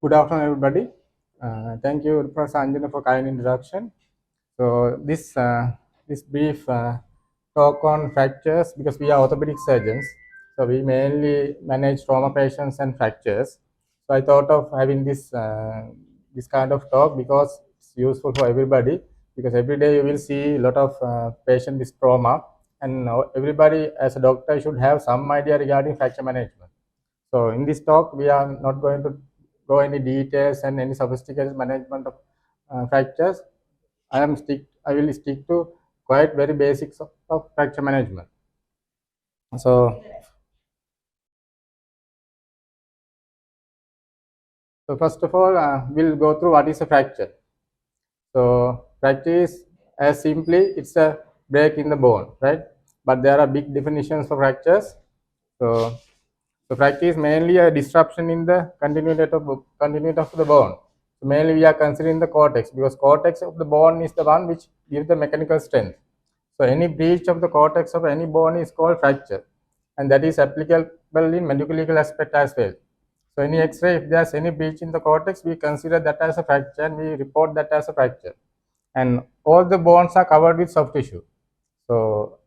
Good afternoon, everybody. Thank you, Professor Anjana, for kind introduction. So this brief talk on fractures, because we are orthopedic surgeons, so we mainly manage trauma patients and fractures. So I thought of having this kind of talk because it's useful for everybody. Because every day you will see a lot of patients with trauma, and everybody as a doctor should have some idea regarding fracture management. So in this talk, we are not going to go any details and any sophisticated management of fractures. I will stick to quite very basics of fracture management. So, so first of all, we'll go through what is a fracture. So fracture is as simply it's a break in the bone, right? But there are big definitions for fractures. So So fracture is mainly a disruption in the continuity of the bone. So mainly we are considering the cortex, because cortex of the bone is the one which gives the mechanical strength. So any breach of the cortex of any bone is called fracture, and that is applicable in medical aspect as well. So any X-ray, if there's any breach in the cortex, we consider that as a fracture and we report that as a fracture. And all the bones are covered with soft tissue. So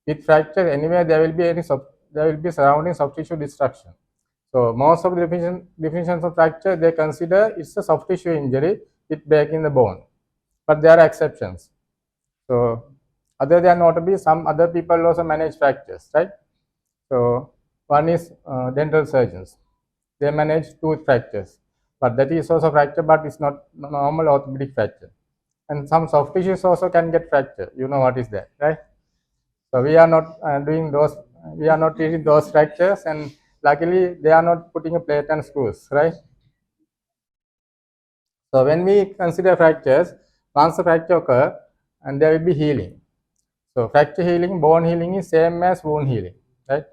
with fracture, anyway, there will be surrounding soft tissue destruction. So most of the definitions of fracture, they consider it's a soft tissue injury with break in the bone, but there are exceptions. So other than notably, some other people also manage fractures, right? So one is dental surgeons. They manage tooth fractures, but that is also fracture, but it's not normal orthopedic fracture. And some soft tissues also can get fracture. You know what is that, right? So we are not doing those. We are not treating those fractures, and luckily they are not putting a plate and screws, right? So when we consider fractures, once a fracture occur, and there will be healing. So fracture healing, bone healing is same as wound healing, right?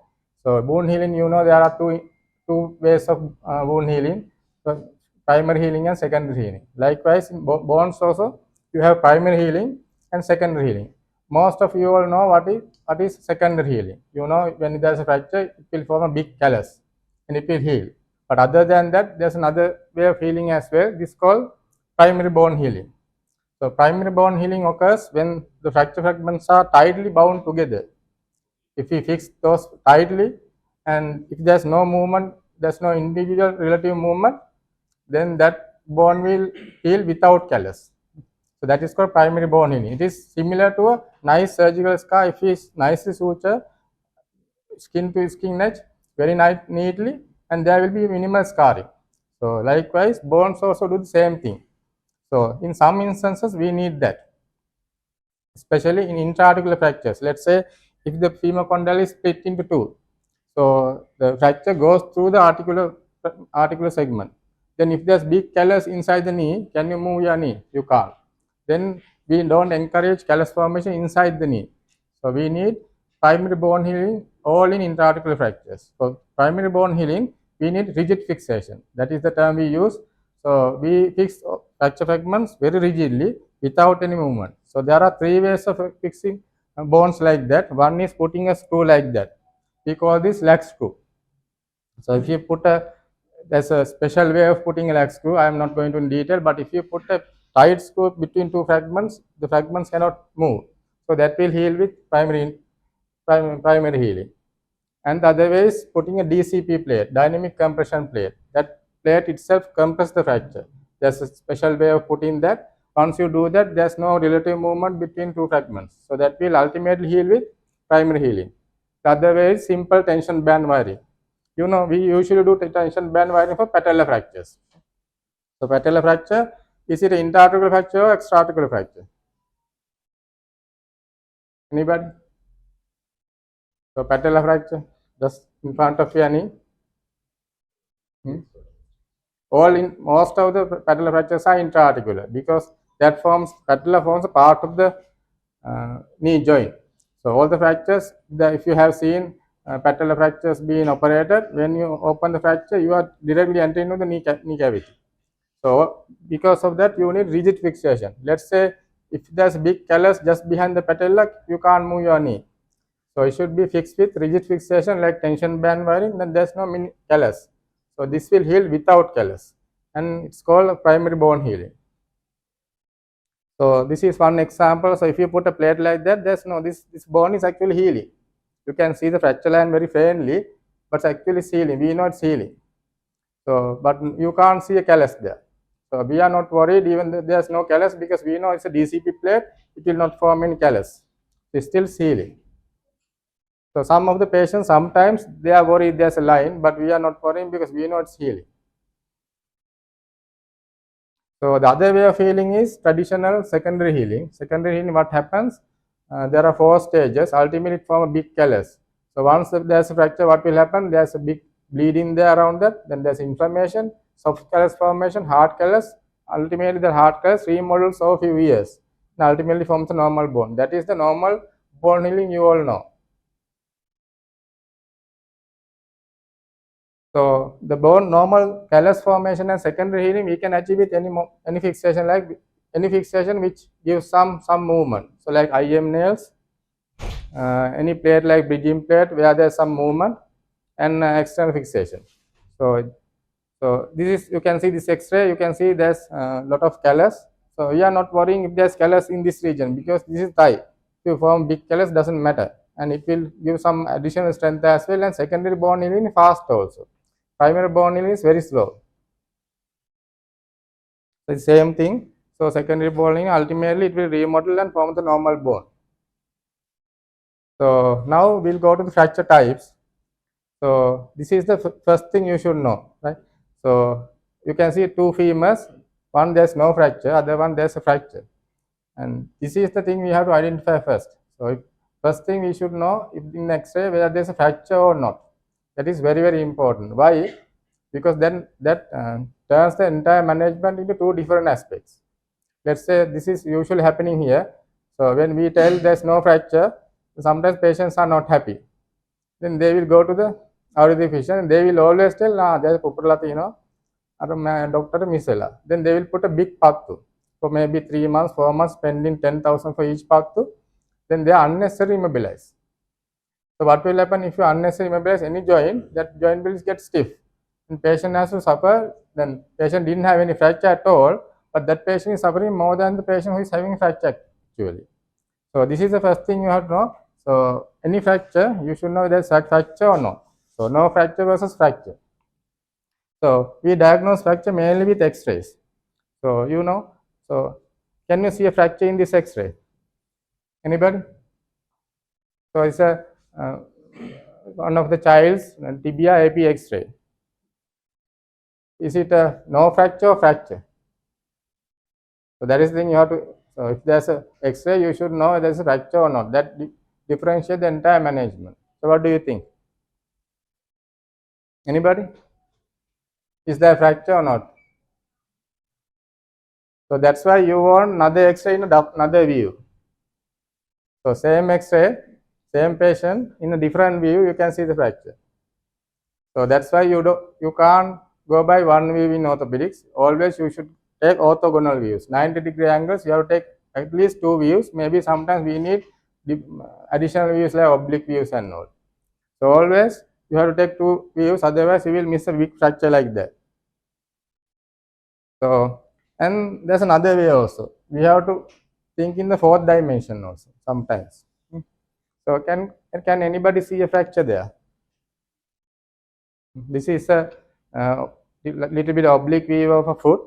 So wound healing, you know, there are two ways of wound healing: so primary healing and secondary healing. Likewise, in bones also, you have primary healing and secondary healing. Most of you all know what is secondary healing. You know, when there is a fracture, it will form a big callus and it will heal. But other than that, there's another way of healing as well. This is called primary bone healing. So primary bone healing occurs when the fracture fragments are tightly bound together. If we fix those tightly, and if there's no movement, there's no individual relative movement, then that bone will heal without callus. So that is called primary bone healing. It is similar to a nice surgical scar. If we nicely suture skin to skin edge very neatly, and there will be minimal scarring. So likewise, bones also do the same thing. So in some instances, we need that, especially in intra-articular fractures. Let's say if the femur condyle is split into two, so the fracture goes through the articular segment. Then if there's big callus inside the knee, can you move your knee? You can't. Then we don't encourage callus formation inside the knee. So we need primary bone healing all in intra-articular fractures. For primary bone healing, we need rigid fixation. That is the term we use. So we fix fracture fragments very rigidly without any movement. So there are three ways of fixing bones like that. One is putting a screw like that. We call this lag screw. So if you there's a special way of putting a lag screw. I am not going to in detail, but if you put a tight screw between two fragments, the fragments cannot move. So that will heal with primary healing. And the other way is putting a DCP plate, dynamic compression plate. That plate itself compresses the fracture. There's a special way of putting that. Once you do that, there's no relative movement between two fragments. So that will ultimately heal with primary healing. The other way is simple tension band wiring. You know, we usually do tension band wiring for patellar fractures. So patellar fracture, is it an intra-articular fracture or extra-articular fracture? Anybody? So patellar fracture, just in front of your knee. Most of the patellar fractures are intra-articular, because patella forms a part of the knee joint. So all the fractures, if you have seen patellar fractures being operated, when you open the fracture, you are directly entering into the knee cavity. So because of that, you need rigid fixation. Let's say if there's a big callus just behind the patella, you can't move your knee. So it should be fixed with rigid fixation like tension band wiring, then there's no callus. So this will heal without callus. and it's called primary bone healing. So this is one example. So if you put a plate like that, there's no, this bone is actually healing. You can see the fracture line very faintly, but it's actually healing. We know it's healing. So, but you can't see a callus there. So we are not worried even though there's no callus, because we know it's a DCP plate, it will not form any callus. It's still healing. So some of the patients, sometimes they are worried there's a line, but we are not worrying because we know it's healing. So the other way of healing is traditional secondary healing. Secondary healing, what happens? There are 4 stages. Ultimately, it forms a big callus. So once there's a fracture, what will happen? There's a big bleeding there around that. Then there's inflammation, soft callus formation, hard callus. Ultimately, the hard callus remodels over a few years and ultimately forms a normal bone. That is the normal bone healing you all know. So the bone normal callus formation and secondary healing we can achieve with any fixation, like any fixation which gives some movement. So like IM nails, any plate like bridging plate where there's some movement, and external fixation. So this is, you can see this X-ray, you can see there's a lot of callus. So we are not worrying if there's callus in this region because this is thigh. If you form big callus, doesn't matter, and it will give some additional strength as well. And secondary bone healing fast also. Primary bone healing is very slow. So the same thing. So secondary bone healing, ultimately it will remodel and form the normal bone. So now we'll go to the fracture types. So this is the first thing you should know, right? So you can see 2 femurs. One there's no fracture, other one there's a fracture. And this is the thing we have to identify first. So first thing we should know if in X-ray whether there's a fracture or not. That is very, very important. Why? Because then that turns the entire management into 2 different aspects. Let's say this is usually happening here. So when we tell there's no fracture, sometimes patients are not happy. Then they will go to the Ayurvedic physician and they will always tell, there's a doctor misela. Then they will put a big pathu for maybe 3 months, 4 months, spending 10,000 for each pathu. Then they are unnecessarily immobilized. So what will happen if you unnecessarily immobilize any joint? That joint will get stiff. And patient has to suffer. Then patient didn't have any fracture at all, but that patient is suffering more than the patient who is having fracture actually. So this is the first thing you have to know. So any fracture, you should know there's a fracture or not. So no fracture versus fracture. So we diagnose fracture mainly with X-rays. So you know, so can you see a fracture in this X-ray? Anybody? So it's a one of the child's tibia AP X-ray. Is it a no fracture or fracture? So that is the thing you have to. So if there's a X-ray, you should know there's a fracture or not. That differentiates the entire management. So what do you think? Anybody? Is there a fracture or not? So that's why you want another X-ray in another view. So same X-ray, same patient in a different view, you can see the fracture. So that's why you can't go by one view in orthopedics. Always you should take orthogonal views. 90-degree angles, you have to take at least 2 views. Maybe sometimes we need additional views like oblique views and all. So always you have to take 2 views, otherwise you will miss a big fracture like that. So, and there's another way also. We have to think in the 4th dimension also sometimes. So can anybody see a fracture there? This is a little bit oblique view of a foot.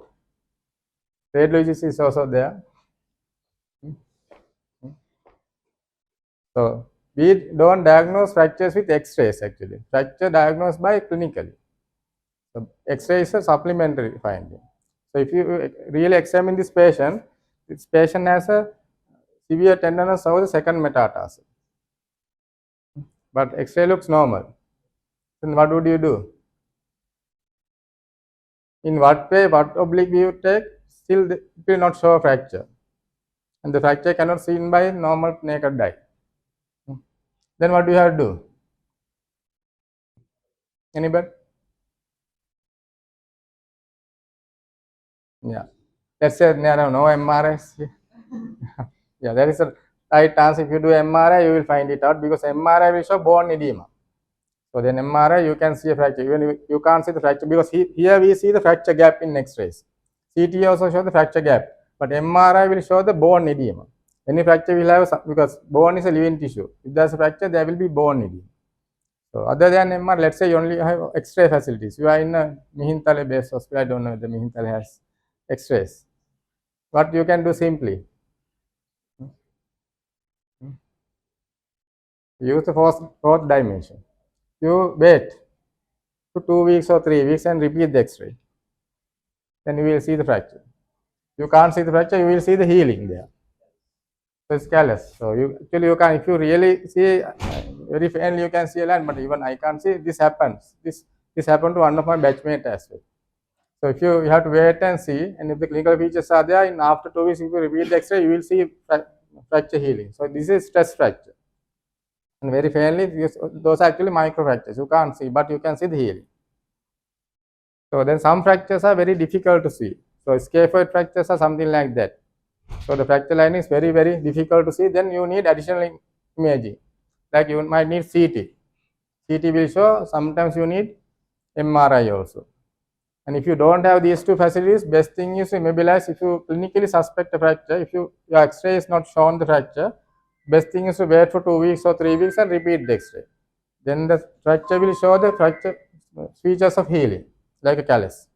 Radiologist is also there. So we don't diagnose fractures with X-rays actually. Fracture diagnosed by clinically. So X-ray is a supplementary finding. So if you really examine this patient has a severe tenderness over the second metatarsal. But X-ray looks normal. Then what would you do? In what way, what oblique view you take, still it will not show a fracture. And the fracture cannot seen by normal naked eye. Then what do you have to do? Anybody? Yeah. Let's say there are no MRIs. Yeah, there is a right answer. If you do MRI, you will find it out because MRI will show bone edema. So then MRI, you can see a fracture. Even you can't see the fracture because here we see the fracture gap in X-rays. CT also shows the fracture gap, but MRI will show the bone edema. Any fracture will have some, because bone is a living tissue. If there's a fracture, there will be bone edema. So other than MRI, let's say you only have X-ray facilities. You are in a Mihintale based hospital. I don't know if the Mihintale has X-rays. What you can do simply, use the fourth dimension. You wait for 2 weeks or 3 weeks and repeat the X-ray. Then you will see the fracture. You can't see the fracture, you will see the healing there. So it's callous. So you actually you can, if you really see very faintly, you can see a line, but even I can't see. This happens. This happened to one of my batchmates as well. So if you have to wait and see, and if the clinical features are there, in after 2 weeks, if you repeat the X-ray, you will see fracture healing. So this is stress fracture. And very faintly, those are actually micro fractures. You can't see, but you can see the healing. So then some fractures are very difficult to see. So scaphoid fractures are something like that. So the fracture line is very, very difficult to see. Then you need additional imaging. Like you might need CT. CT will show. Sometimes you need MRI also. And if you don't have these two facilities, best thing is to immobilize. If you clinically suspect a fracture, if your X-ray is not shown the fracture, best thing is to wait for 2 weeks or 3 weeks and repeat the X-ray. Then the fracture will show the fracture features of healing, like a callus.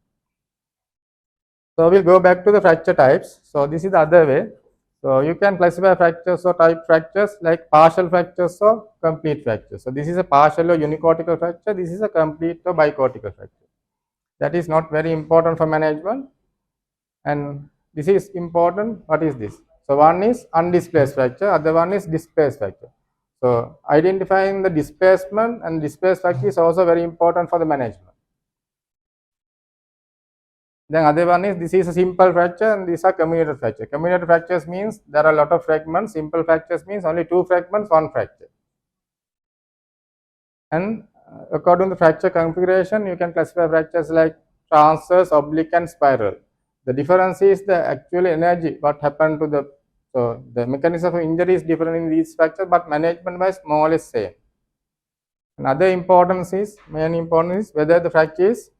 So we'll go back to the fracture types. So this is the other way. So you can classify fractures or type fractures like partial fractures or complete fractures. So this is a partial or unicortical fracture. This is a complete or bicortical fracture. That is not very important for management. And this is important. What is this? So one is undisplaced fracture, other one is displaced fracture. So identifying the displacement and displaced fracture is also very important for the management. Then other one is, this is a simple fracture and these are comminuted fracture. Comminuted fractures means there are a lot of fragments. Simple fractures means only 2 fragments, 1 fracture. And according to fracture configuration, you can classify fractures like transverse, oblique and spiral. The difference is the actual energy, what happened to the, so the mechanism of injury is different in these fractures, but management wise more or less same. Another importance is, main importance is whether the fracture is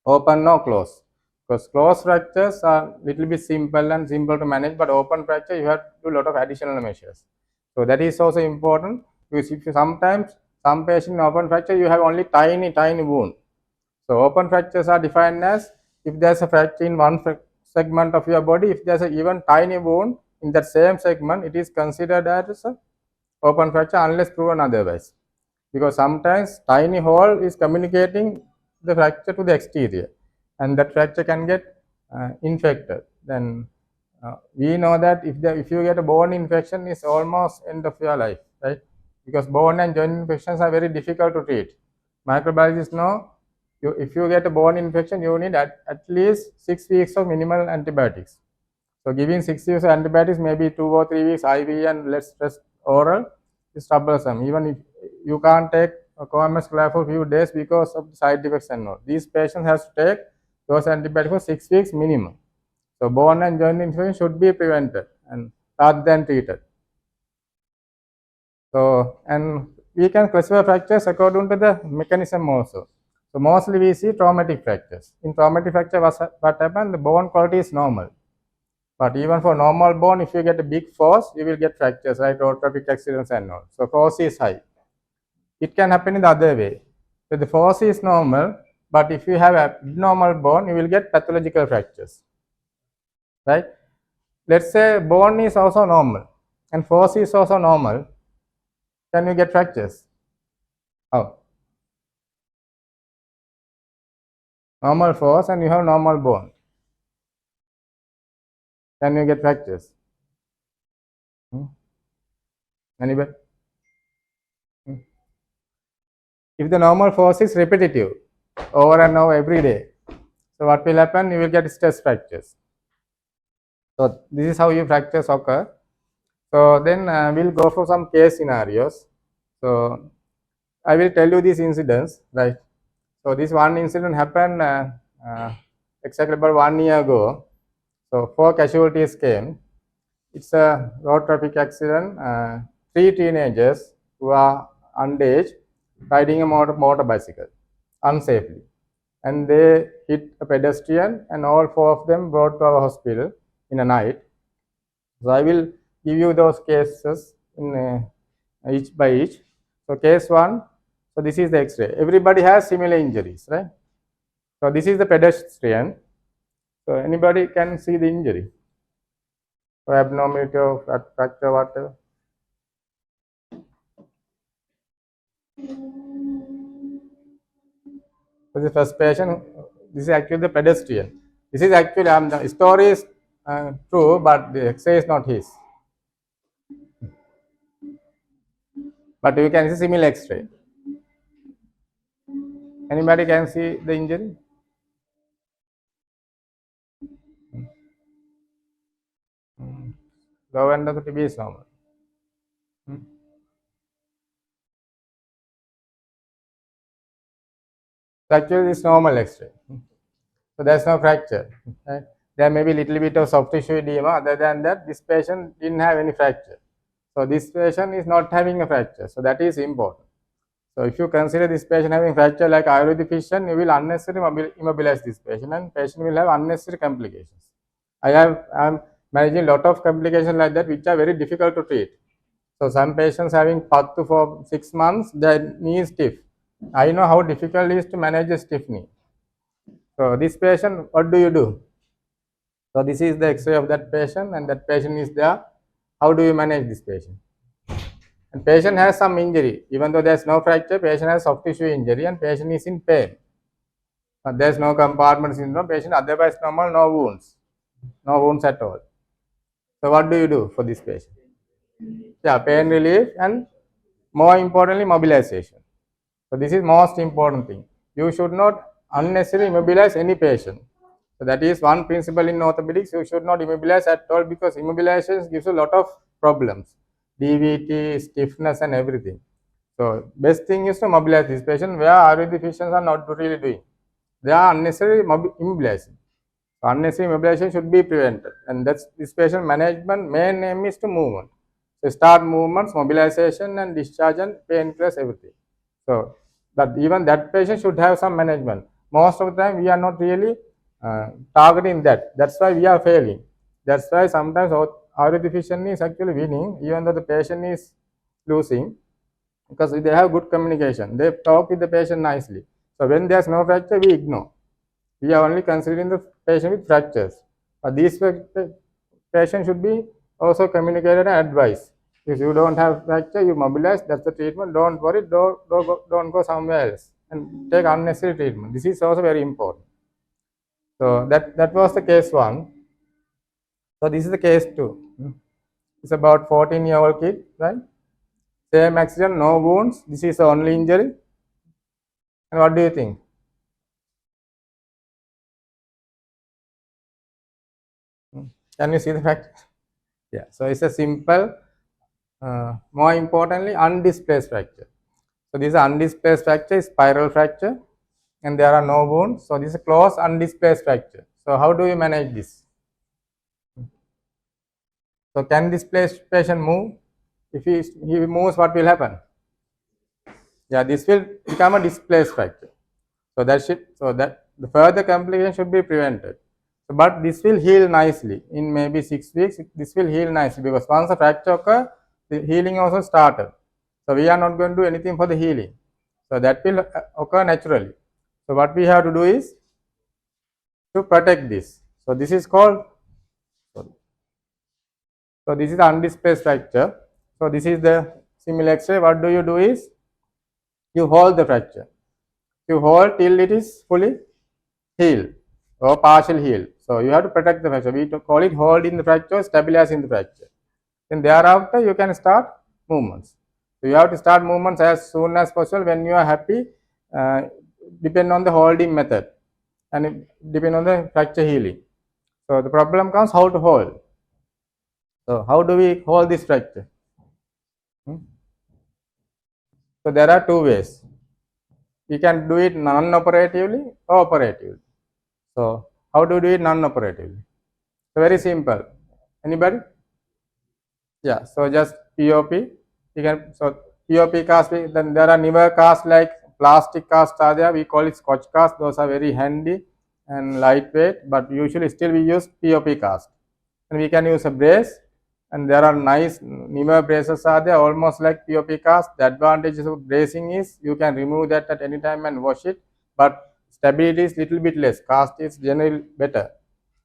open or closed. Because closed fractures are little bit simple and simple to manage, but open fracture you have to do a lot of additional measures. So that is also important, because if you sometimes some patient in open fracture you have only tiny wound. So open fractures are defined as if there's a fracture in one segment of your body, if there's an even tiny wound in that same segment, it is considered as a open fracture unless proven otherwise. Because sometimes tiny hole is communicating the fracture to the exterior, and that fracture can get infected. Then we know that if you get a bone infection, it's almost end of your life, right? Because bone and joint infections are very difficult to treat. Microbiologists know if you get a bone infection, you need at least 6 weeks of minimal antibiotics. So giving 6 weeks of antibiotics, maybe 2 or 3 weeks IV and less rest oral is troublesome. Even if you can't take a co-MS for a few days because of the side effects and all. These patients have to take those antibiotics for 6 weeks minimum. So bone and joint infection should be prevented and rather than treated. So, and we can classify fractures according to the mechanism also. So mostly we see traumatic fractures. In traumatic fracture, what happens? The bone quality is normal. But even for normal bone, if you get a big force, you will get fractures, right? Orthopaedic accidents and all. So force is high. It can happen in the other way. So the force is normal, but if you have abnormal bone, you will get pathological fractures, right? Let's say bone is also normal and force is also normal. Can you get fractures? How? Normal force and you have normal bone. Can you get fractures? Anybody? If the normal force is repetitive, over and over every day, so what will happen? You will get stress fractures. So this is how your fractures occur. So then we'll go for some case scenarios. So I will tell you these incidents, right? So this one incident happened exactly about 1 year ago. So 4 casualties came. It's a road traffic accident. 3 teenagers who are underage. riding a motor bicycle unsafely, and they hit a pedestrian, and all four of them brought to our hospital in a night. So I will give you those cases in each by each. So case one. So this is the X-ray. Everybody has similar injuries, right? So this is the pedestrian. So anybody can see the injury. So abnormality of fracture, whatever. So the first patient, this is actually the pedestrian. This is actually, the story is true, but the X-ray is not his. But you can see similar X-ray. Anybody can see the injury? Low end of the TB is normal. So actually, this normal X-ray. So there's no fracture. Right? There may be a little bit of soft tissue edema. Other than that, this patient didn't have any fracture. So this patient is not having a fracture. So that is important. So if you consider this patient having fracture like Ayurvedic physician, you will unnecessarily immobilize this patient, and patient will have unnecessary complications. I'm managing a lot of complications like that which are very difficult to treat. So some patients having pathu for 6 months, their knee is stiff. I know how difficult it is to manage a stiff knee. So this patient, what do you do? So this is the X-ray of that patient, and that patient is there. How do you manage this patient? And patient has some injury, even though there's no fracture, patient has soft tissue injury, and patient is in pain. There's no compartment syndrome, patient otherwise normal, no wounds at all. So what do you do for this patient? Yeah, pain relief, and more importantly, mobilization. So this is most important thing. You should not unnecessarily immobilize any patient. So that is one principle in orthopedics. You should not immobilize at all, because immobilization gives a lot of problems, DVT, stiffness, and everything. So best thing is to mobilize this patient, where Ayurvedic physicians are not really doing. They are unnecessarily immobilizing. So unnecessary immobilization should be prevented, and that's this patient management main aim is to movement. So start movements, mobilization, and discharge, and painkillers, everything. So that even that patient should have some management. Most of the time we are not really targeting that. That's why we are failing. That's why sometimes our physician is actually winning, even though the patient is losing, because they have good communication. They talk with the patient nicely. So when there's no fracture, we ignore. We are only considering the patient with fractures. But these patients should be also communicated and advised. If you don't have fracture, you mobilize, that's the treatment. Don't worry, don't go somewhere else and take unnecessary treatment. This is also very important. So that was the case one. So this is the case two. It's about 14-year-old kid, right? Same accident, no wounds. This is the only injury. And what do you think? Can you see the fracture? Yeah. So it's a simple, more importantly, undisplaced fracture. So this undisplaced fracture is spiral fracture, and there are no wounds. So this is a closed undisplaced fracture. So how do you manage this? So can displaced patient move? If he moves, what will happen? Yeah, this will become a displaced fracture. So that the further complication should be prevented. So, but this will heal nicely in maybe 6 weeks. This will heal nicely, because once a fracture occurs, the healing also started. So we are not going to do anything for the healing. So that will occur naturally. So what we have to do is to protect this. So this is called, so this is the undisplaced fracture. So this is the similar X-ray. What do you do is you hold the fracture. You hold till it is fully healed or partial healed. So you have to protect the fracture. We call it holding the fracture, stabilizing the fracture. Then thereafter you can start movements. So you have to start movements as soon as possible when you are happy. Depend on the holding method, and depend on the fracture healing. So the problem comes how to hold. So how do we hold this fracture? So there are two ways. We can do it non-operatively or operatively. So how do we do it non-operatively? So very simple. Anybody? Yeah. So just POP. You can. So POP cast. Then there are newer casts like plastic casts are there. We call it Scotch cast. Those are very handy and lightweight, but usually still we use POP cast. And we can use a brace, and there are nice newer braces are there, almost like POP cast. The advantage of bracing is you can remove that at any time and wash it, but stability is little bit less. Cast is generally better.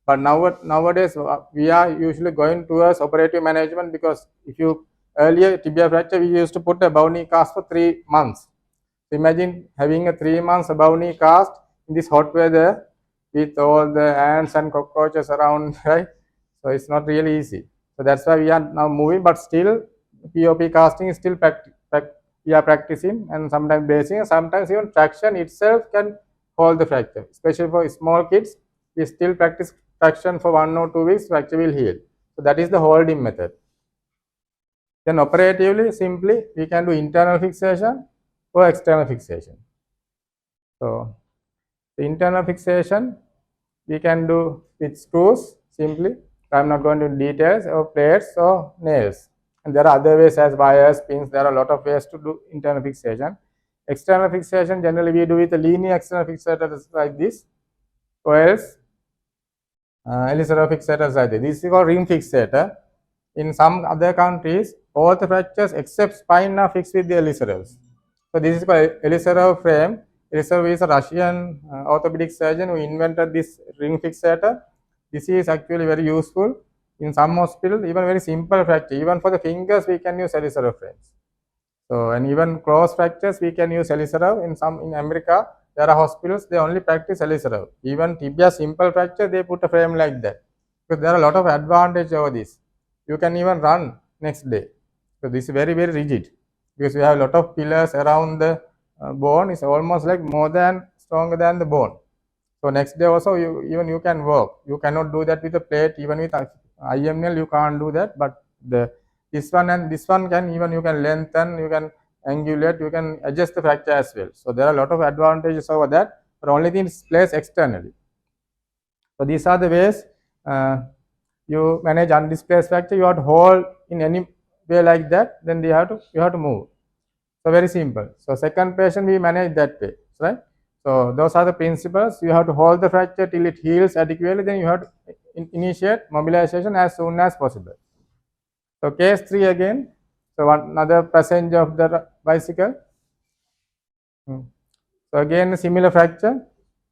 But nowadays we are usually going towards operative management, because if you earlier tibia fracture we used to put a bow knee cast for 3 months. So imagine having a 3 months bow knee cast in this hot weather with all the ants and cockroaches around, right? So it's not really easy. So that's why we are now moving, but still POP casting is still we are practicing, and sometimes bracing, and sometimes even traction itself can hold the fracture. Especially for small kids, we still practice traction for 1 or 2 weeks, fracture will heal. So that is the holding method. Then operatively, simply we can do internal fixation or external fixation. So the internal fixation we can do with screws simply. I'm not going into details, or plates or nails. And there are other ways as wires, pins. There are a lot of ways to do internal fixation. External fixation generally we do with a linear external fixator like this, or else ellipsoid fixators like this. This is called ring fixator. In some other countries, all the fractures except spine are fixed with the ellipsoids. So this is called ellipsoid frame. Ellipsoid is a Russian orthopedic surgeon who invented this ring fixator. This is actually very useful in some hospitals. Even very simple fracture, even for the fingers, we can use ellipsoid frames. So, and even close fractures, we can use ellipsoid. In America, there are hospitals they only practice ellipsoid. Even tibia simple fracture, they put a frame like that, because there are a lot of advantage over this. You can even run next day. So this is very rigid, because we have a lot of pillars around the bone. It's almost like stronger than the bone. So next day also you can walk. You cannot do that with a plate. Even with IML you can't do that. But this one and this one you can lengthen, you can angulate, you can adjust the fracture as well. So there are a lot of advantages over that. But only thing is placed externally. So these are the ways you manage undisplaced fracture. You have to hold in any way like that. Then you have to move. So very simple. So second patient we manage that way, right? So those are the principles. You have to hold the fracture till it heals adequately. Then you have to initiate mobilization as soon as possible. So case 3 again. So another passenger of the bicycle. So again similar fracture.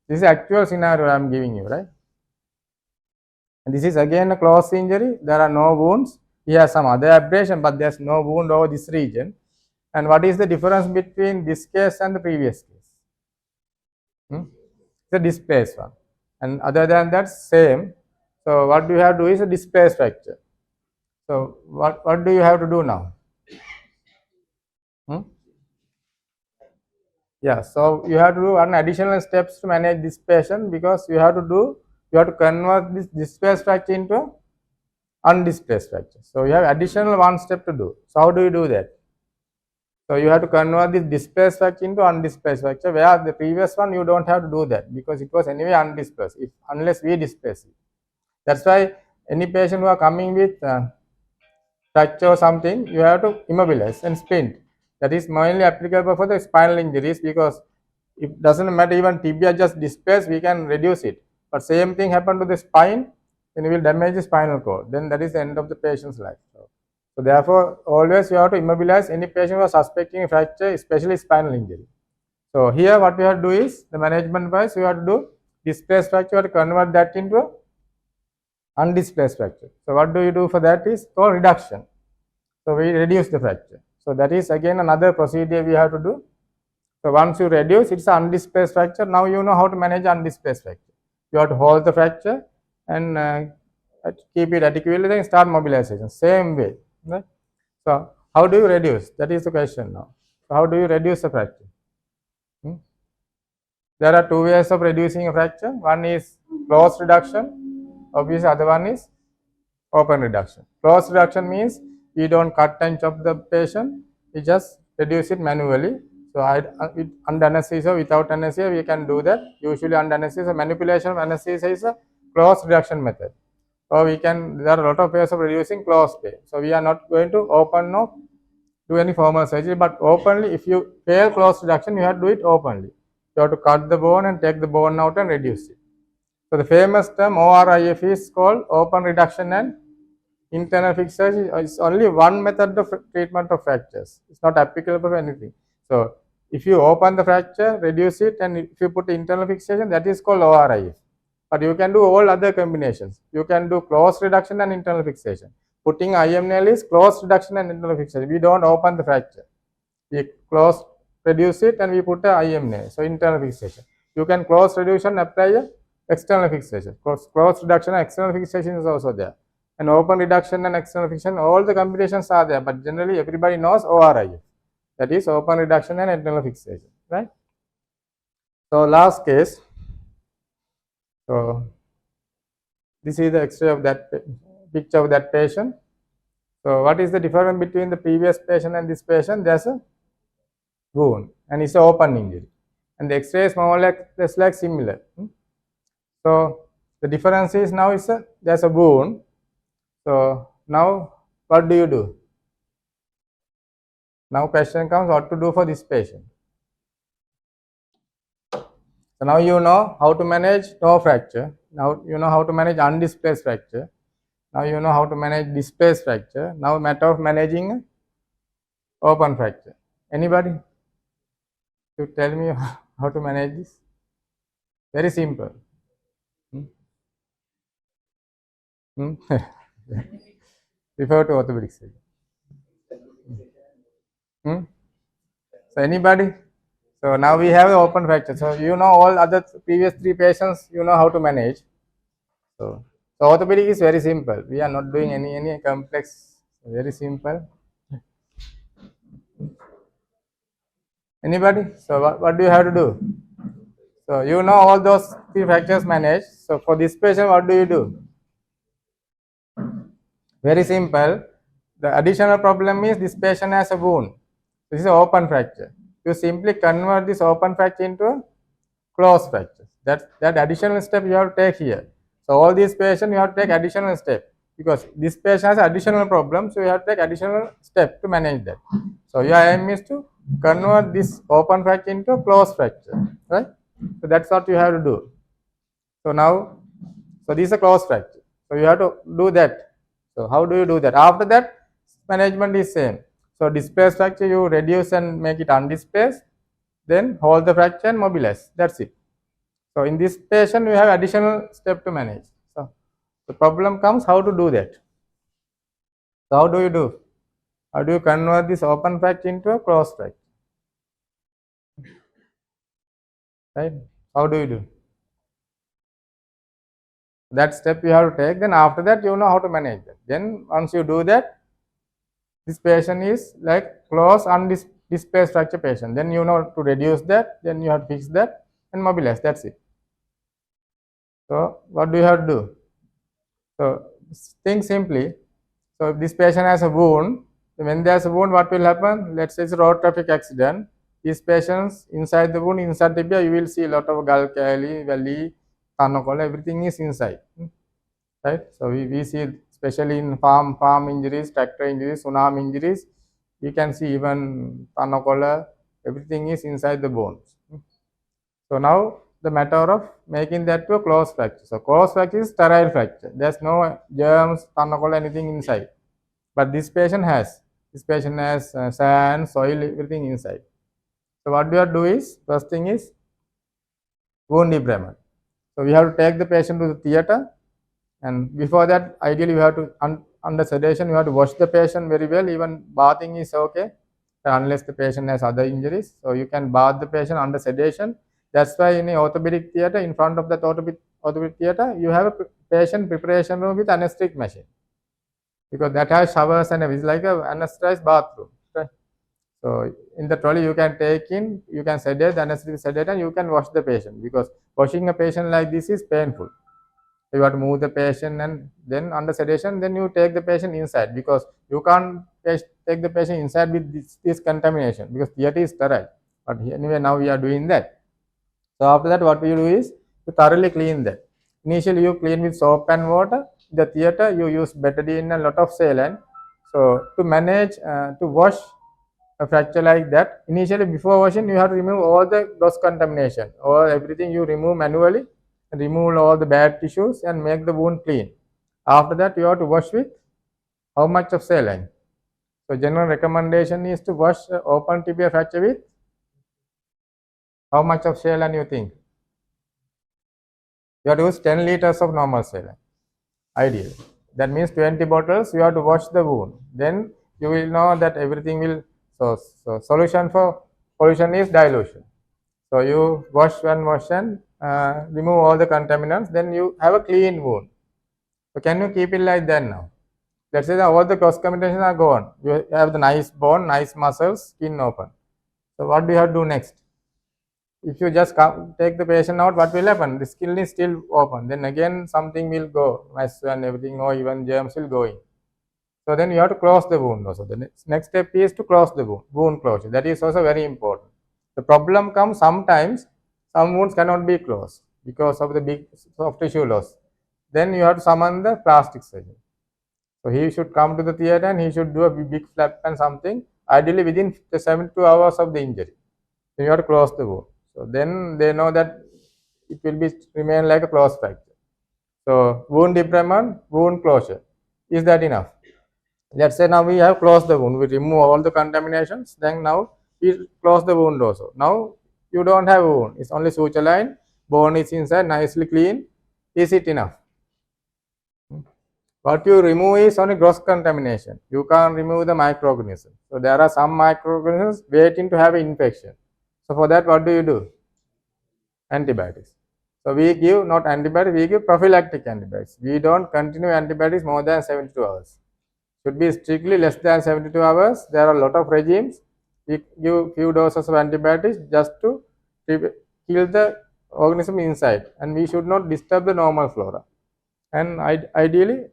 This is actual scenario I am giving you, right? And this is again a close injury. There are no wounds. He has some other abrasion, but there's no wound over this region. And what is the difference between this case and the previous case? The displaced one. And other than that, same. So what you have to do is a displaced fracture. So what do you have to do now? Yeah, so you have to do one additional steps to manage this patient, because you have to convert this displaced fracture into undisplaced fracture. So you have additional one step to do. So how do you do that? So you have to convert this displaced fracture into undisplaced fracture, where the previous one you don't have to do that, because it was anyway undisplaced unless we displace it. That's why any patient who are coming with fracture or something, you have to immobilize and splint. That is mainly applicable for the spinal injuries, because it doesn't matter, even tibia just displaced, we can reduce it. But same thing happen to the spine, then you will damage the spinal cord. Then that is the end of the patient's life. So therefore, always you have to immobilize any patient who is suspecting a fracture, especially spinal injury. So here what we have to do is, the management wise, you have to do displaced fracture, you have to convert that into undisplaced fracture. So what do you do for that is called reduction. So we reduce the fracture. So that is again another procedure we have to do. So once you reduce, it's an undisplaced fracture. Now you know how to manage undisplaced fracture. You have to hold the fracture and keep it adequately, then start mobilization. Same way. Right? So how do you reduce? That is the question now. So how do you reduce the fracture? There are two ways of reducing a fracture. One is close reduction. Obviously, other one is open reduction. Close reduction means we don't cut and chop the patient. We just reduce it manually. So under anesthesia, without anesthesia, we can do that. Usually under anesthesia, manipulation of anesthesia is a close reduction method. So there are a lot of ways of reducing closed pain. So we are not going to open or do any formal surgery, but openly, if you fail close reduction, you have to do it openly. You have to cut the bone and take the bone out and reduce it. So the famous term ORIF is called open reduction and internal fixation. Is only one method of treatment of fractures. It's not applicable for anything. So if you open the fracture, reduce it, and if you put internal fixation, that is called ORIF. But you can do all other combinations. You can do close reduction and internal fixation. Putting IM nail is close reduction and internal fixation. We don't open the fracture. We close, reduce it, and we put a IM nail. So internal fixation. You can close reduction, apply a external fixation. Close reduction and external fixation is also there. And open reduction and external fixation, all the combinations are there, but generally everybody knows ORIF. That is open reduction and internal fixation, right? So last case. So this is the X-ray of that picture of that patient. So what is the difference between the previous patient and this patient? There's a wound and it's an open injury, and the X-ray is more or less like similar. So the difference is now there's a wound. So now what do? Now question comes, what to do for this patient? So now you know how to manage toe fracture. Now you know how to manage undisplaced fracture. Now you know how to manage displaced fracture. Now matter of managing open fracture. Anybody? You tell me how to manage this? Very simple. Refer to orthopedic surgery. So anybody? So now we have the open fracture. So you know all other previous 3 patients, you know how to manage. So orthopedic is very simple. We are not doing any complex. Very simple. Anybody? So what do you have to do? So you know all those 3 fractures managed. So for this patient, what do? Very simple. The additional problem is this patient has a wound. This is an open fracture. You simply convert this open fracture into a closed fracture. That additional step you have to take here. So all these patients you have to take additional step, because this patient has additional problem, so you have to take additional step to manage that. So your aim is to convert this open fracture into a closed fracture, right? So that's what you have to do. So now, so this is a closed fracture. So you have to do that. So how do you do that? After that, management is same. So displaced fracture you reduce and make it undisplaced, then hold the fracture and mobilize. That's it. So in this patient, we have additional step to manage. So the problem comes how to do that. So how do you do? How do you convert this open fracture into a closed fracture? Right? How do you do? That step you have to take. Then after that, you know how to manage that. Then once you do that, this patient is like closed undisplaced fracture patient. Then you know to reduce that. Then you have to fix that and mobilize. That's it. So what do you have to do? So think simply. So if this patient has a wound, when there's a wound, what will happen? Let's say it's a road traffic accident. These patients inside the wound, inside the tibia, you will see a lot of galcali, valley, tanocola, everything is inside. Right? So we see, especially in farm injuries, tractor injuries, tsunami injuries, we can see even tanocola, everything is inside the bones. So now the matter of making that to a closed fracture. So closed fracture is sterile fracture. There's no germs, tanocola, anything inside. But this patient has sand, soil, everything inside. So what we have to do is, first thing is wound debridement. So we have to take the patient to the theater, and before that, ideally you have to, under sedation, you have to wash the patient very well. Even bathing is okay, unless the patient has other injuries. So you can bath the patient under sedation. That's why in an orthopedic theater, in front of that orthopedic theater, you have a patient preparation room with anesthetic machine, because that has showers and it's like a anesthetized bathroom. Right? So in the trolley you can take in, you can sedate, the anesthetic sedate, and you can wash the patient, because washing a patient like this is painful. You have to move the patient, and then under sedation, then you take the patient inside, because you can't take the patient inside with this contamination, because theater is sterile. But anyway, now we are doing that. So after that, what we do is to thoroughly clean that. Initially, you clean with soap and water. In the theater, you use betadine and a lot of saline. So to manage, to wash a fracture like that, initially before washing, you have to remove all the gross contamination or everything you remove manually, remove all the bad tissues and make the wound clean. After that, you have to wash with how much of saline? So general recommendation is to wash open tibia fracture with how much of saline you think? You have to use 10 liters of normal saline, ideal. That means 20 bottles, you have to wash the wound. Then you will know that everything will, so solution for pollution is dilution. So you wash and remove all the contaminants, then you have a clean wound. So can you keep it like that now? Let's say that all the cross contaminations are gone. You have the nice bone, nice muscles, skin open. So what do you have to do next? If you just take the patient out, what will happen? The skin is still open. Then again something will go, mess and everything, or even germs will go in. So then you have to close the wound also. The next step is to close the wound closure. That is also very important. The problem comes sometimes some wounds cannot be closed because of the big soft tissue loss. Then you have to summon the plastic surgeon. So he should come to the theater and he should do a big flap and something, ideally within the 72 hours of the injury. Then you have to close the wound. So then they know that it will be remain like a closed fracture. So wound debridement, wound closure. Is that enough? Let's say now we have closed the wound. We remove all the contaminations. Then now we close the wound also. Now you don't have a wound. It's only suture line. Bone is inside, nicely clean. Is it enough? What you remove is only gross contamination. You can't remove the microorganisms. So there are some microorganisms waiting to have an infection. So for that, what do? Antibiotics. So we give not antibiotics, we give prophylactic antibiotics. We don't continue antibiotics more than 72 hours. Should be strictly less than 72 hours. There are a lot of regimes. We give few doses of antibiotics just to kill the organism inside, and we should not disturb the normal flora. And ideally,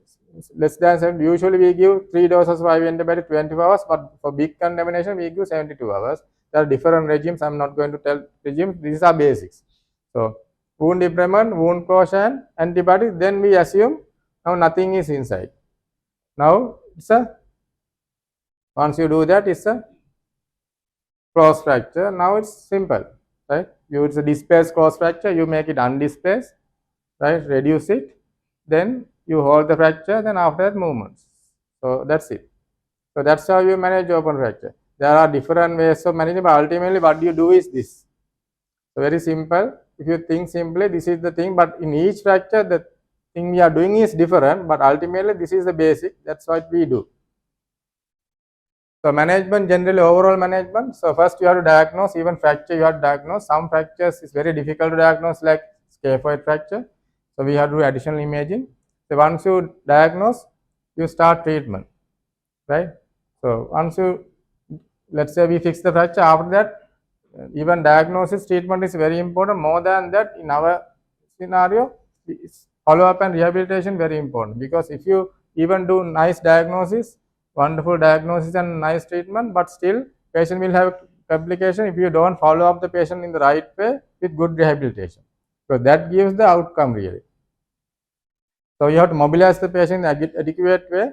less than 7, usually we give 3 doses of IV antibiotic 24 hours, but for big contamination, we give 72 hours. There are different regimes. I'm not going to tell regimes. These are basics. So wound debridement, wound closure, and antibiotics. Then we assume now nothing is inside. Now it's once you do that, it's a closed fracture. Now it's simple, right? It's a displaced closed fracture. You make it undisplaced, right? Reduce it. Then you hold the fracture. Then after that, movements. So that's it. So that's how you manage open fracture. There are different ways of managing, but ultimately what you do is this. So very simple. If you think simply, this is the thing, but in each fracture, the thing we are doing is different, but ultimately this is the basic. That's what we do. So management, generally overall management. So first you have to diagnose, even fracture you have to diagnose. Some fractures is very difficult to diagnose, like scaphoid fracture. So we have to do additional imaging. So once you diagnose, you start treatment, right? So once you, let's say we fix the fracture, after that, even diagnosis treatment is very important. More than that, in our scenario, follow up and rehabilitation very important, because if you even do nice diagnosis, wonderful diagnosis and nice treatment, but still patient will have complication if you don't follow up the patient in the right way with good rehabilitation. So that gives the outcome really. So you have to mobilize the patient in adequate way,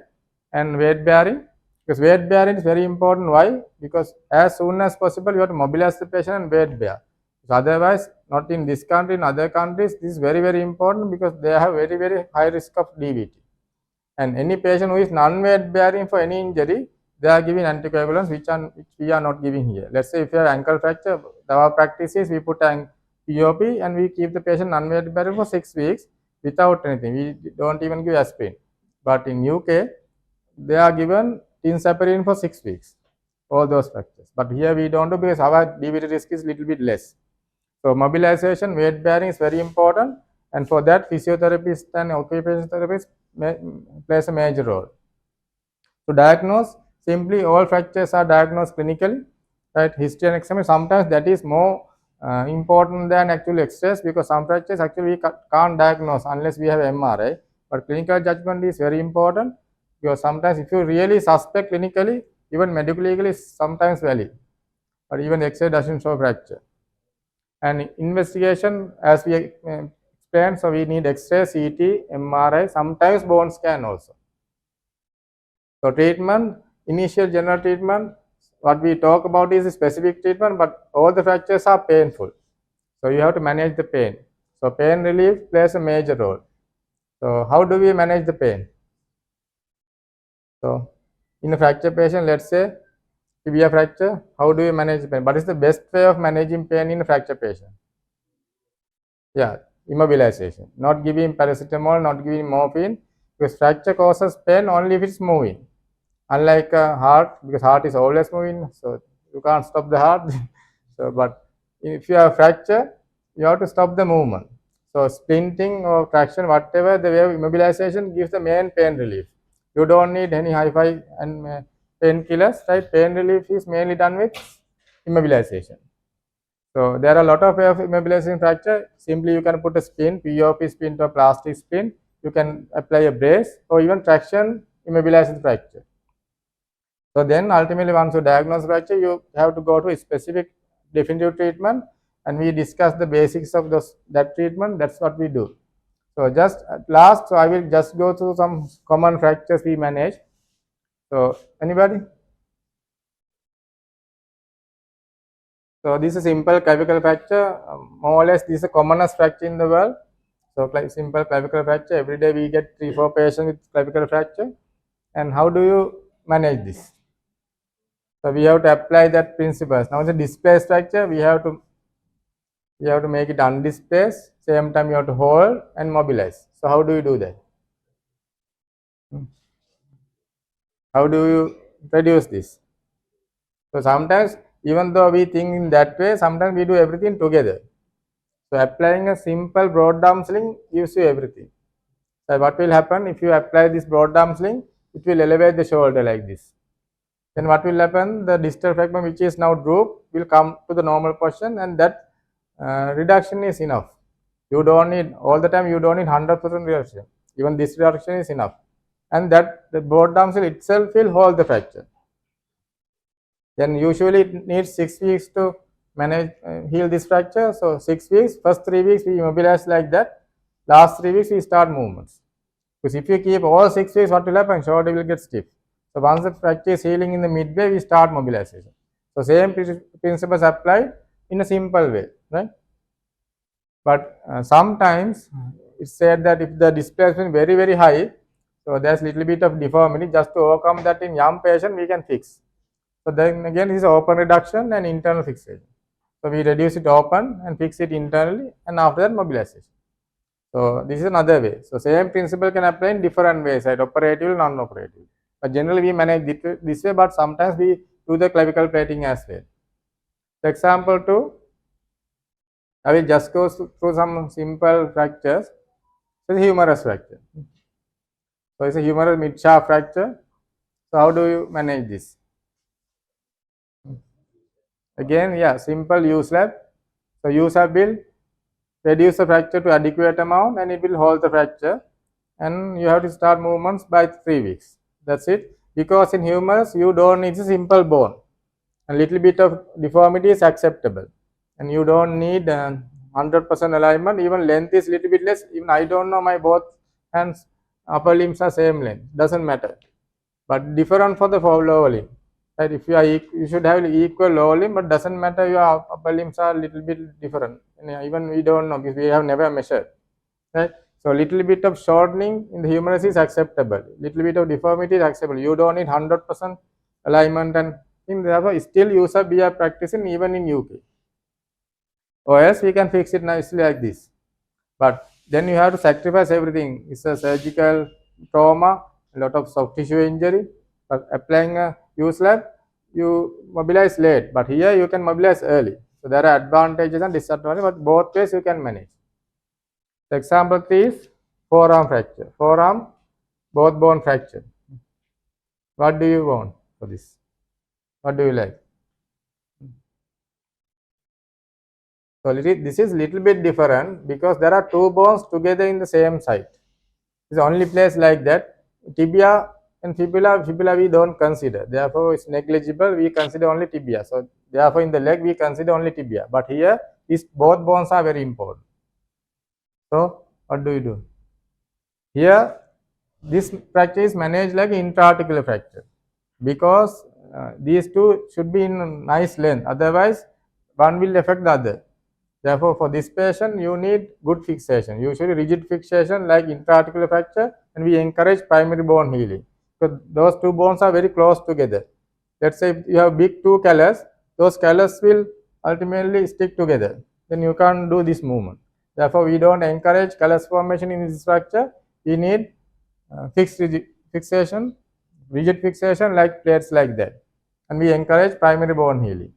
and weight bearing, because weight bearing is very important. Why? Because as soon as possible you have to mobilize the patient and weight bear. So otherwise, not in this country, in other countries, this is very, very important, because they have very, very high risk of DVT. And any patient who is non-weight bearing for any injury, they are giving anticoagulants, which we are not giving here. Let's say if you have ankle fracture, our practice is we put an POP and we keep the patient non-weight bearing for 6 weeks without anything. We don't even give aspirin. But in UK, they are given tinsaparin for 6 weeks, all those fractures. But here we don't do, because our DVT risk is little bit less. So mobilization, weight bearing is very important, and for that physiotherapist and occupational therapist plays a major role. To diagnose, simply all fractures are diagnosed clinically, right? History and exam, sometimes that is more important than actually X-rays, because some fractures actually we can't diagnose unless we have MRI. But clinical judgment is very important, because sometimes if you really suspect clinically, even medical legally is sometimes valid, but even X-ray doesn't show fracture. And investigation, as we explained, so we need X-ray, CT, MRI, sometimes bone scan also. So treatment, initial general treatment, what we talk about is specific treatment, but all the fractures are painful. So you have to manage the pain. So pain relief plays a major role. So how do we manage the pain? So in a fracture patient, let's say tibia fracture, how do we manage the pain? What is the best way of managing pain in a fracture patient? Yeah, immobilization. Not giving paracetamol, not giving morphine, because fracture causes pain only if it's moving. Unlike heart, because heart is always moving, so you can't stop the heart. So, but if you have fracture, you have to stop the movement. So splinting or traction, whatever the way of immobilization gives the main pain relief. You don't need any hi-fi and painkillers, right? Pain relief is mainly done with immobilization. So there are a lot of ways of immobilizing fracture. Simply you can put a spin, POP spin to a plastic spin. You can apply a brace or even traction immobilizes the fracture. So then ultimately once you diagnose fracture, you have to go to a specific definitive treatment, and we discuss the basics of that treatment. That's what we do. So just at last, so I will just go through some common fractures we manage. So anybody? So this is simple clavicle fracture. More or less, this is the commonest fracture in the world. So simple clavicle fracture. Every day we get 3-4 patients with clavicle fracture. And how do you manage this? So we have to apply that principles. Now the displaced fracture, we have to make it undisplaced. Same time you have to hold and mobilize. So how do you do that? How do you reduce this? So sometimes, even though we think in that way, sometimes we do everything together. So applying a simple broad arm sling gives you everything. So what will happen if you apply this broad arm sling? It will elevate the shoulder like this. Then what will happen? The distal fragment, which is now drooped, will come to the normal position, and that reduction is enough. You don't need all the time. You don't need 100% reduction. Even this reduction is enough, and that the broad arm sling itself will hold the fracture. Then usually it needs 6 weeks to manage heal this fracture. So 6 weeks, first 3 weeks we immobilize like that. Last 3 weeks we start movements. Because if you keep all 6 weeks, what will happen? Shoulder will get stiff. So once the fracture is healing in the midway, we start mobilization. So same principles applied in a simple way, right? But sometimes it's said that if the displacement is very, very high, so there's little bit of deformity. Just to overcome that in young patient, we can fix. So then again, this is open reduction and internal fixation. So we reduce it open and fix it internally, and after that mobilization. So this is another way. So same principle can apply in different ways, right? Operative, non-operative. But generally we manage it this way, but sometimes we do the clavicle plating as well. So example 2, I will just go through some simple fractures. So it's a humerus fracture. So it's a humerus mid-shaft fracture. So how do you manage this? Again, yeah, simple U-slab. So U-slab will reduce the fracture to adequate amount, and it will hold the fracture. And you have to start movements by 3 weeks. That's it. Because in humerus, you don't need a simple bone. A little bit of deformity is acceptable. And you don't need 100% alignment. Even length is little bit less. Even I don't know, my both hands, upper limbs are same length. Doesn't matter. But different for the lower limb. Right? If you are you should have equal lower limb, but doesn't matter, your upper limbs are little bit different. And even we don't know because we have never measured. Right? So little bit of shortening in the humerus is acceptable. Little bit of deformity is acceptable. You don't need 100% alignment, and therefore still user we are practicing even in UK. Or else we can fix it nicely like this. But then you have to sacrifice everything. It's a surgical trauma, a lot of soft tissue injury. But applying a U-slab, you mobilize late. But here you can mobilize early. So there are advantages and disadvantages, but both ways you can manage. The example 3 is forearm fracture. Forearm, both bone fracture. What do you want for this? What do you like? So this is little bit different because there are two bones together in the same site. It's only place like that. Tibia and fibula we don't consider. Therefore, it's negligible. We consider only tibia. So therefore, in the leg we consider only tibia. But here, these both bones are very important. So what do you do? Here, this fracture is managed like intra-articular fracture because these two should be in nice length, otherwise one will affect the other. Therefore, for this patient, you need good fixation, usually rigid fixation like intra-articular fracture, and we encourage primary bone healing. So those two bones are very close together. Let's say if you have big two callus, those callus will ultimately stick together. Then you can't do this movement. Therefore, we don't encourage callus formation in this fracture. We need fixation, rigid fixation like plates like that. And we encourage primary bone healing.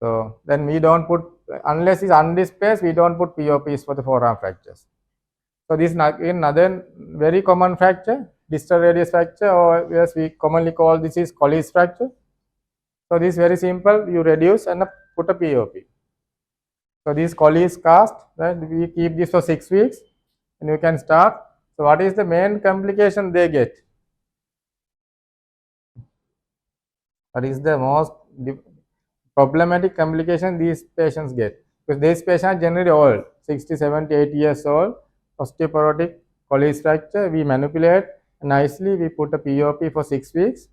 So then we don't put, unless it's undisplaced, we don't put POPs for the forearm fractures. So this is another very common fracture, distal radius fracture, or as we commonly call this is Colles fracture. So this is very simple, you reduce and put a POP. So this Colles cast, right, we keep this for 6 weeks and you can start. So what is the main complication they get? What is the most problematic complication these patients get? Because these patients are generally old, 60, 70, 80 years old, osteoporotic Colles fracture, we manipulate nicely, we put a POP for 6 weeks.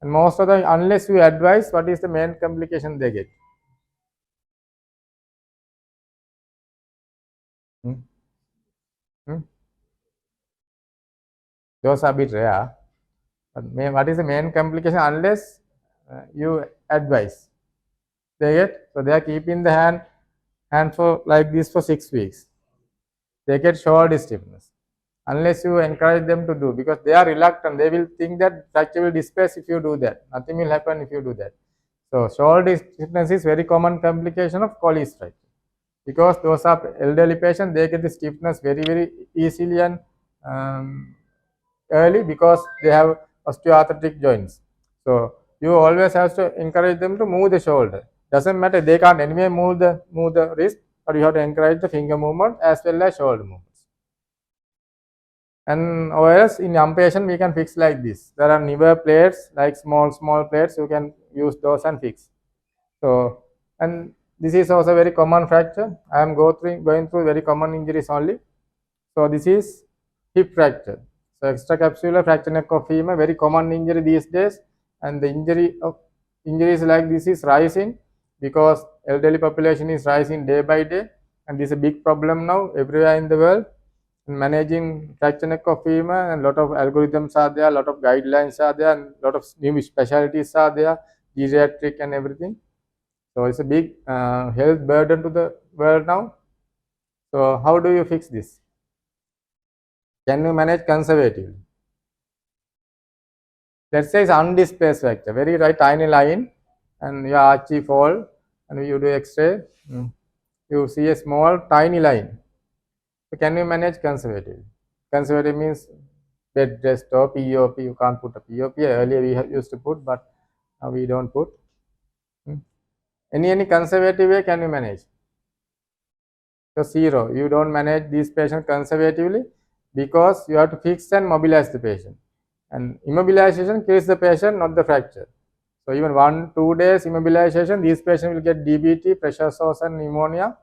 And most of the, unless you advise, what is the main complication they get? Hmm? Hmm? Those are a bit rare. But what is the main complication? Unless you advise, they get, so they are keeping the hand for like this for 6 weeks. They get shoulder stiffness. Unless you encourage them to do, because they are reluctant, they will think that fracture will displace if you do that. Nothing will happen if you do that. So shoulder stiffness is very common complication of Colles fracture. Because those are elderly patients, they get the stiffness very easily and early because they have osteoarthritic joints. So you always have to encourage them to move the shoulder. Doesn't matter, they can't anyway move the wrist, but you have to encourage the finger movement as well as shoulder movements. And or else in young patient we can fix like this. There are newer plates, like small plates, you can use those and fix. So, and this is also very common fracture. I am going through very common injuries only. So this is hip fracture. So extracapsular fracture neck of femur, very common injury these days, and the injuries like this is rising because elderly population is rising day by day, and this is a big problem now everywhere in the world. Managing fracture neck of femur, and lot of algorithms are there, lot of guidelines are there, and lot of new specialties are there, geriatric and everything. So it's a big health burden to the world now. So how do you fix this? Can you manage conservatively? Let's say it's undisplaced fracture, very tiny line, and your archie fall, and you do X-ray, you see a small tiny line. So can you manage conservatively? Conservative means bed rest or POP. You can't put a POP. Earlier we used to put, but now we don't put. Any conservative way can you manage? So zero. You don't manage these patients conservatively because you have to fix and mobilize the patient. And immobilization kills the patient, not the fracture. So even 1-2 days immobilization, these patients will get DBT, pressure sores and pneumonia,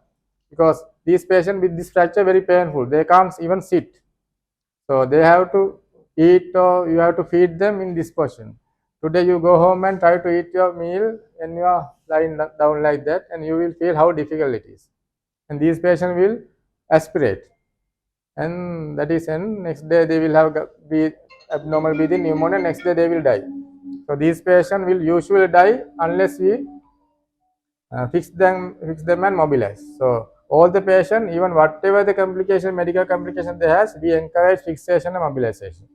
because these patients with this fracture very painful. They can't even sit. So they have to eat, or you have to feed them in this position. Today you go home and try to eat your meal and you are lying down like that, and you will feel how difficult it is. And these patients will aspirate, and that is, and next day they will have abnormal breathing, pneumonia, next day they will die. So these patients will usually die unless we fix them and mobilize. So all the patient, even whatever the complication, medical complication they has, we encourage fixation and mobilization.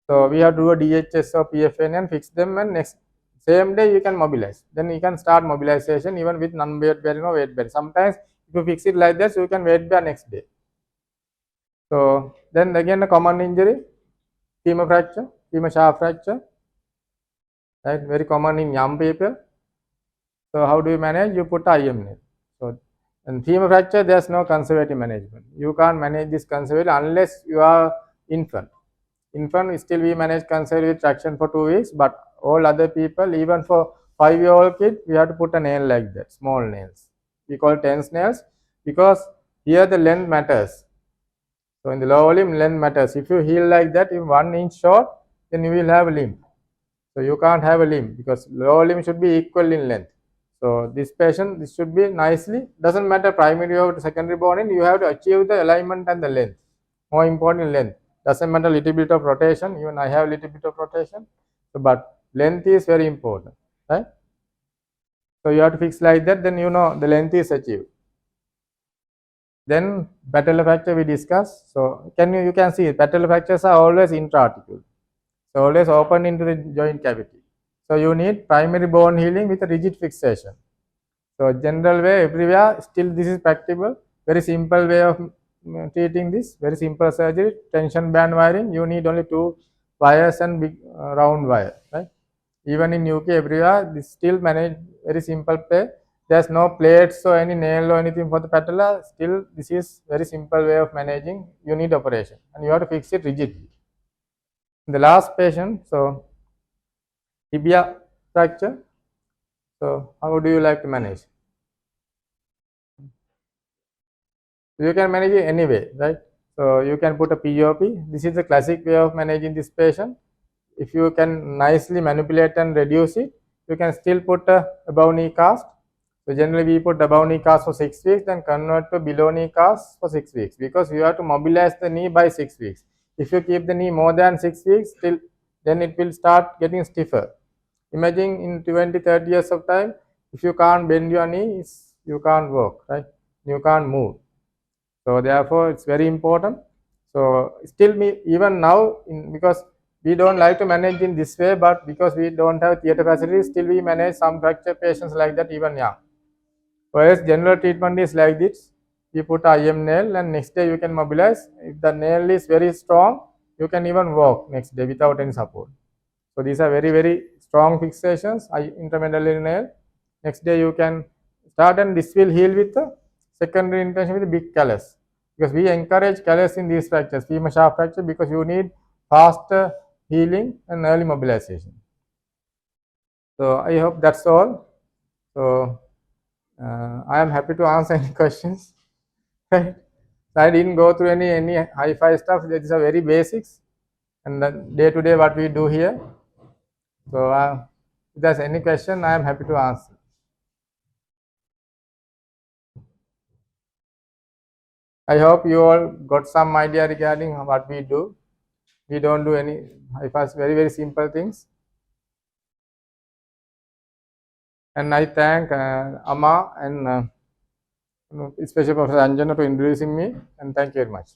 So we have to do a DHS or PFN and fix them, and next same day you can mobilize. Then you can start mobilization even with non-weight bearing or weight bearing. Sometimes if you fix it like this, you can weight bear next day. So then again a common injury, femur fracture, femur shaft fracture, right? Very common in young people. So how do you manage? You put IM nail. So in femur fracture, there's no conservative management. You can't manage this conservatively unless you are infant. Infant, still we manage conservative traction for 2 weeks, but all other people, even for 5-year-old kid, we have to put a nail like that, small nails. We call tense nails because here the length matters. So in the lower limb, length matters. If you heal like that, in 1 inch short, then you will have limb. So you can't have a limb because lower limb should be equal in length. So this patient, this should be nicely, doesn't matter primary or secondary bone in, you have to achieve the alignment and the length. More important length. Doesn't matter little bit of rotation, even I have little bit of rotation. So, but length is very important, right? So you have to fix like that, then you know the length is achieved. Then patellar fracture we discuss. So you can see patellar fractures are always intra-articular. So always open into the joint cavity. So you need primary bone healing with a rigid fixation. So general way everywhere, still this is practicable. Very simple way of treating this. Very simple surgery. Tension band wiring. You need only 2 wires and big round wire. Right. Even in UK everywhere, this still managed very simple play. There's no plates or any nail or anything for the patella. Still, this is very simple way of managing. You need operation and you have to fix it rigidly. The last patient, so tibia fracture. So how do you like to manage? You can manage it anyway, right? So you can put a POP. This is the classic way of managing this patient. If you can nicely manipulate and reduce it, you can still put a above knee cast. So generally we put above knee cast for 6 weeks, then convert to below knee cast for 6 weeks because you have to mobilize the knee by 6 weeks. If you keep the knee more than 6 weeks, still then it will start getting stiffer. Imagine in 20, 30 years of time, if you can't bend your knees, you can't walk, right? You can't move. So therefore, it's very important. So still, even now, because we don't like to manage in this way, but because we don't have theatre facilities, still we manage some fracture patients like that even young. Whereas general treatment is like this: we put IM nail, and next day you can mobilize. If the nail is very strong, you can even walk next day without any support. So these are very, very strong fixations. Intermedullary nail. Next day you can start, and this will heal with the secondary intention with the big callus. Because we encourage callus in these fractures, femur shaft fracture, because you need faster healing and early mobilization. So I hope that's all. So I am happy to answer any questions. Right? So I didn't go through any hi-fi stuff. These are very basics, and the day-to-day what we do here. So if there's any question, I am happy to answer. I hope you all got some idea regarding what we do. We don't do any hi-fi, very, very simple things. And I thank Amma and especially Professor Anjana for introducing me, and thank you very much.